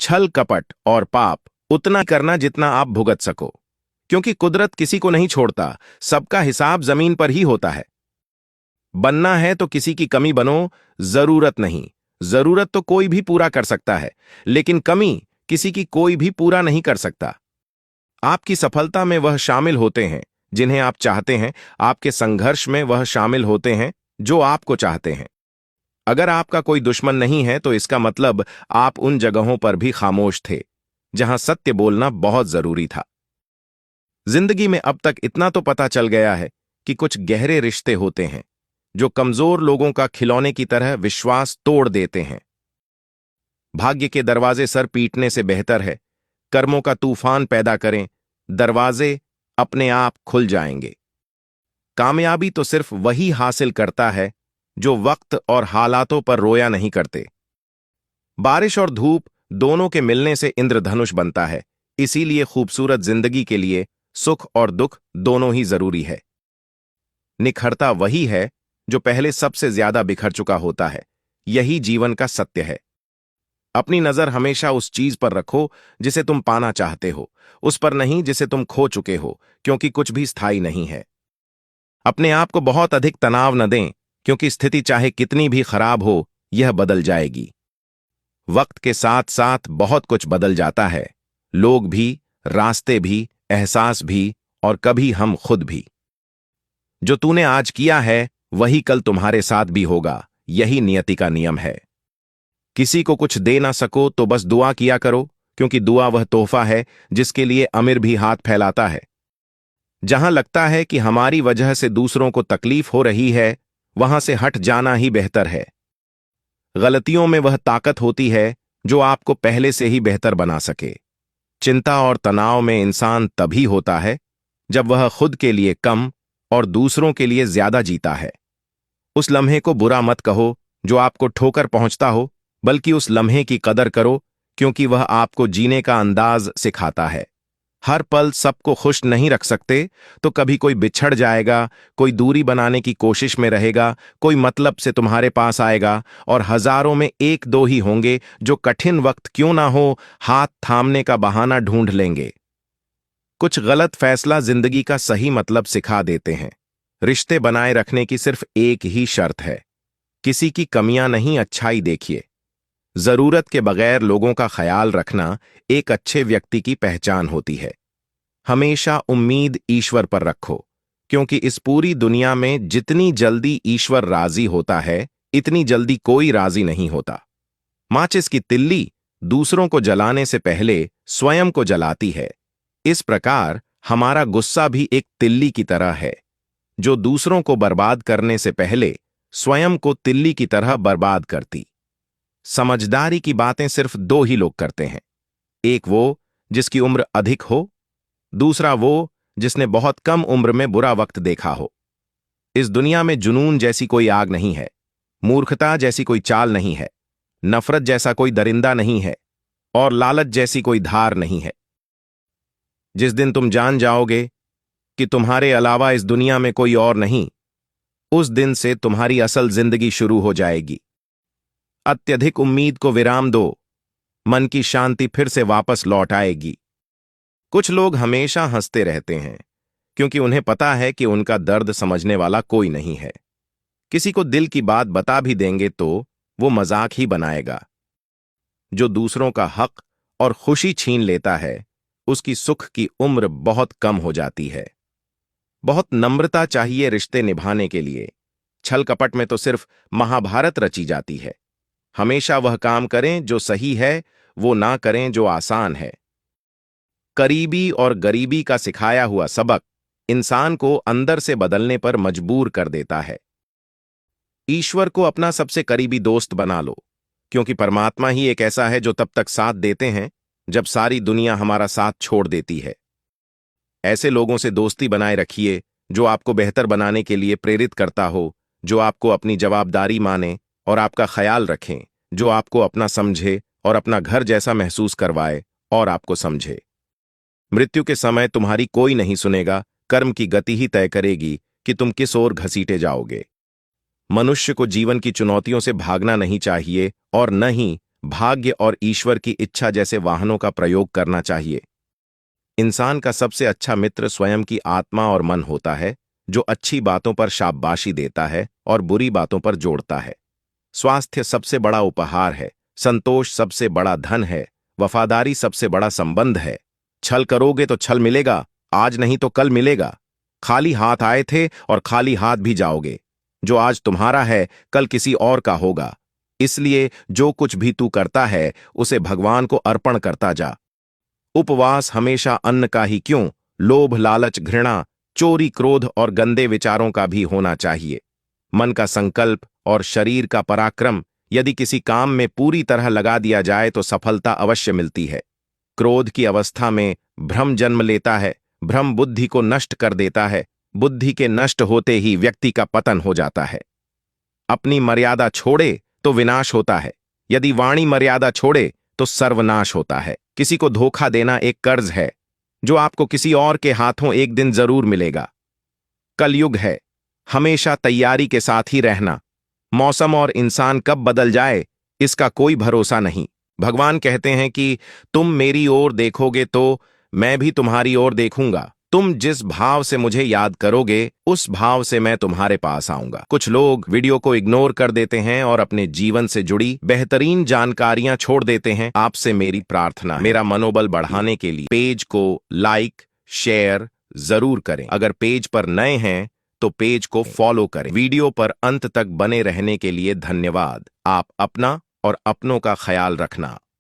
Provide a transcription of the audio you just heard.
छल कपट और पाप उतना करना जितना आप भुगत सको, क्योंकि कुदरत किसी को नहीं छोड़ता। सबका हिसाब जमीन पर ही होता है। बनना है तो किसी की कमी बनो, जरूरत नहीं। जरूरत तो कोई भी पूरा कर सकता है, लेकिन कमी किसी की कोई भी पूरा नहीं कर सकता। आपकी सफलता में वह शामिल होते हैं जिन्हें आप चाहते हैं। आपके संघर्ष में वह शामिल होते हैं जो आपको चाहते हैं। अगर आपका कोई दुश्मन नहीं है तो इसका मतलब आप उन जगहों पर भी खामोश थे जहां सत्य बोलना बहुत जरूरी था। जिंदगी में अब तक इतना तो पता चल गया है कि कुछ गहरे रिश्ते होते हैं जो कमजोर लोगों का खिलौने की तरह विश्वास तोड़ देते हैं। भाग्य के दरवाजे सर पीटने से बेहतर है कर्मों का तूफान पैदा करें, दरवाजे अपने आप खुल जाएंगे। कामयाबी तो सिर्फ वही हासिल करता है जो वक्त और हालातों पर रोया नहीं करते। बारिश और धूप दोनों के मिलने से इंद्रधनुष बनता है। इसीलिए खूबसूरत जिंदगी के लिए सुख और दुख दोनों ही जरूरी है। निखरता वही है जो पहले सबसे ज्यादा बिखर चुका होता है। यही जीवन का सत्य है। अपनी नजर हमेशा उस चीज पर रखो जिसे तुम पाना चाहते हो, उस पर नहीं जिसे तुम खो चुके हो, क्योंकि कुछ भी स्थायी नहीं है। अपने आप को बहुत अधिक तनाव न दें, क्योंकि स्थिति चाहे कितनी भी खराब हो, यह बदल जाएगी। वक्त के साथ साथ बहुत कुछ बदल जाता है, लोग भी, रास्ते भी, एहसास भी, और कभी हम खुद भी। जो तूने आज किया है वही कल तुम्हारे साथ भी होगा। यही नियति का नियम है। किसी को कुछ दे ना सको तो बस दुआ किया करो, क्योंकि दुआ वह तोहफा है जिसके लिए अमीर भी हाथ फैलाता है। जहां लगता है कि हमारी वजह से दूसरों को तकलीफ हो रही है, वहां से हट जाना ही बेहतर है। गलतियों में वह ताकत होती है जो आपको पहले से ही बेहतर बना सके। चिंता और तनाव में इंसान तभी होता है जब वह खुद के लिए कम और दूसरों के लिए ज्यादा जीता है। उस लम्हे को बुरा मत कहो जो आपको ठोकर पहुंचता हो, बल्कि उस लम्हे की कदर करो, क्योंकि वह आपको जीने का अंदाज सिखाता है। हर पल सबको खुश नहीं रख सकते, तो कभी कोई बिछड़ जाएगा, कोई दूरी बनाने की कोशिश में रहेगा, कोई मतलब से तुम्हारे पास आएगा, और हजारों में एक दो ही होंगे जो कठिन वक्त क्यों ना हो हाथ थामने का बहाना ढूंढ लेंगे। कुछ गलत फैसला जिंदगी का सही मतलब सिखा देते हैं। रिश्ते बनाए रखने की सिर्फ एक ही शर्त है, किसी की कमियां नहीं, अच्छाई देखिए। जरूरत के बगैर लोगों का ख्याल रखना एक अच्छे व्यक्ति की पहचान होती है। हमेशा उम्मीद ईश्वर पर रखो, क्योंकि इस पूरी दुनिया में जितनी जल्दी ईश्वर राजी होता है, इतनी जल्दी कोई राजी नहीं होता। माचिस की तिल्ली दूसरों को जलाने से पहले स्वयं को जलाती है। इस प्रकार हमारा गुस्सा भी एक तिल्ली की तरह है, जो दूसरों को बर्बाद करने से पहले स्वयं को तिल्ली की तरह बर्बाद करती। समझदारी की बातें सिर्फ दो ही लोग करते हैं, एक वो जिसकी उम्र अधिक हो, दूसरा वो जिसने बहुत कम उम्र में बुरा वक्त देखा हो। इस दुनिया में जुनून जैसी कोई आग नहीं है, मूर्खता जैसी कोई चाल नहीं है, नफरत जैसा कोई दरिंदा नहीं है, और लालच जैसी कोई धार नहीं है। जिस दिन तुम जान जाओगे कि तुम्हारे अलावा इस दुनिया में कोई और नहीं, उस दिन से तुम्हारी असल जिंदगी शुरू हो जाएगी। अत्यधिक उम्मीद को विराम दो, मन की शांति फिर से वापस लौट आएगी। कुछ लोग हमेशा हंसते रहते हैं, क्योंकि उन्हें पता है कि उनका दर्द समझने वाला कोई नहीं है। किसी को दिल की बात बता भी देंगे तो वो मजाक ही बनाएगा। जो दूसरों का हक और खुशी छीन लेता है, उसकी सुख की उम्र बहुत कम हो जाती है। बहुत नम्रता चाहिए रिश्ते निभाने के लिए। छल कपट में तो सिर्फ महाभारत रची जाती है। हमेशा वह काम करें जो सही है, वो ना करें जो आसान है। करीबी और गरीबी का सिखाया हुआ सबक इंसान को अंदर से बदलने पर मजबूर कर देता है। ईश्वर को अपना सबसे करीबी दोस्त बना लो, क्योंकि परमात्मा ही एक ऐसा है जो तब तक साथ देते हैं जब सारी दुनिया हमारा साथ छोड़ देती है। ऐसे लोगों से दोस्ती बनाए रखिए जो आपको बेहतर बनाने के लिए प्रेरित करता हो, जो आपको अपनी जवाबदारी माने और आपका ख्याल रखें, जो आपको अपना समझे और अपना घर जैसा महसूस करवाए और आपको समझे। मृत्यु के समय तुम्हारी कोई नहीं सुनेगा, कर्म की गति ही तय करेगी कि तुम किस ओर घसीटे जाओगे। मनुष्य को जीवन की चुनौतियों से भागना नहीं चाहिए और न ही भाग्य और ईश्वर की इच्छा जैसे वाहनों का प्रयोग करना चाहिए। इंसान का सबसे अच्छा मित्र स्वयं की आत्मा और मन होता है, जो अच्छी बातों पर शाबाशी देता है और बुरी बातों पर जोड़ता है। स्वास्थ्य सबसे बड़ा उपहार है, संतोष सबसे बड़ा धन है, वफादारी सबसे बड़ा संबंध है। छल करोगे तो छल मिलेगा, आज नहीं तो कल मिलेगा। खाली हाथ आए थे और खाली हाथ भी जाओगे। जो आज तुम्हारा है कल किसी और का होगा। इसलिए जो कुछ भी तू करता है उसे भगवान को अर्पण करता जा। उपवास हमेशा अन्न का ही क्यों, लोभ लालच घृणा चोरी क्रोध और गंदे विचारों का भी होना चाहिए। मन का संकल्प और शरीर का पराक्रम यदि किसी काम में पूरी तरह लगा दिया जाए तो सफलता अवश्य मिलती है। क्रोध की अवस्था में भ्रम जन्म लेता है, भ्रम बुद्धि को नष्ट कर देता है, बुद्धि के नष्ट होते ही व्यक्ति का पतन हो जाता है। अपनी मर्यादा छोड़े तो विनाश होता है, यदि वाणी मर्यादा छोड़े तो सर्वनाश होता है। किसी को धोखा देना एक कर्ज है, जो आपको किसी और के हाथों एक दिन जरूर मिलेगा। कलयुग है, हमेशा तैयारी के साथ ही रहना। मौसम और इंसान कब बदल जाए इसका कोई भरोसा नहीं। भगवान कहते हैं कि तुम मेरी ओर देखोगे तो मैं भी तुम्हारी ओर देखूंगा। तुम जिस भाव से मुझे याद करोगे उस भाव से मैं तुम्हारे पास आऊंगा। कुछ लोग वीडियो को इग्नोर कर देते हैं और अपने जीवन से जुड़ी बेहतरीन जानकारियां छोड़ देते हैं। आपसे मेरी प्रार्थना है, मेरा मनोबल बढ़ाने के लिए पेज को लाइक शेयर जरूर करें। अगर पेज पर नए हैं तो पेज को फॉलो करें। वीडियो पर अंत तक बने रहने के लिए धन्यवाद। आप अपना और अपनों का ख्याल रखना।